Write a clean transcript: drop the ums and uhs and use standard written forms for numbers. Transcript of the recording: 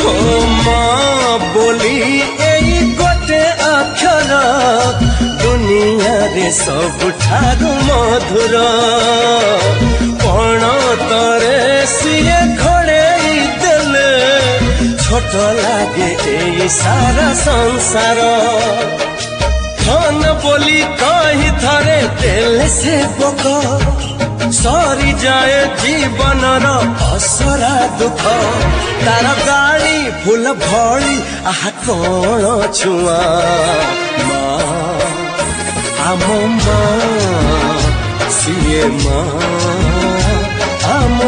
हो माँ बोली एई गोटे अक्षर दुनिया रे सबुठारु मधुर पण तरे सिए घोड़े देले छोट लागे एई सारा संसार धन बोली कही थरे देले से बक सरी जाए जीवन असरा दुख तार गाड़ी फूल भड़ी आह कौन छुआ माँ आम माँ सीए माँ आम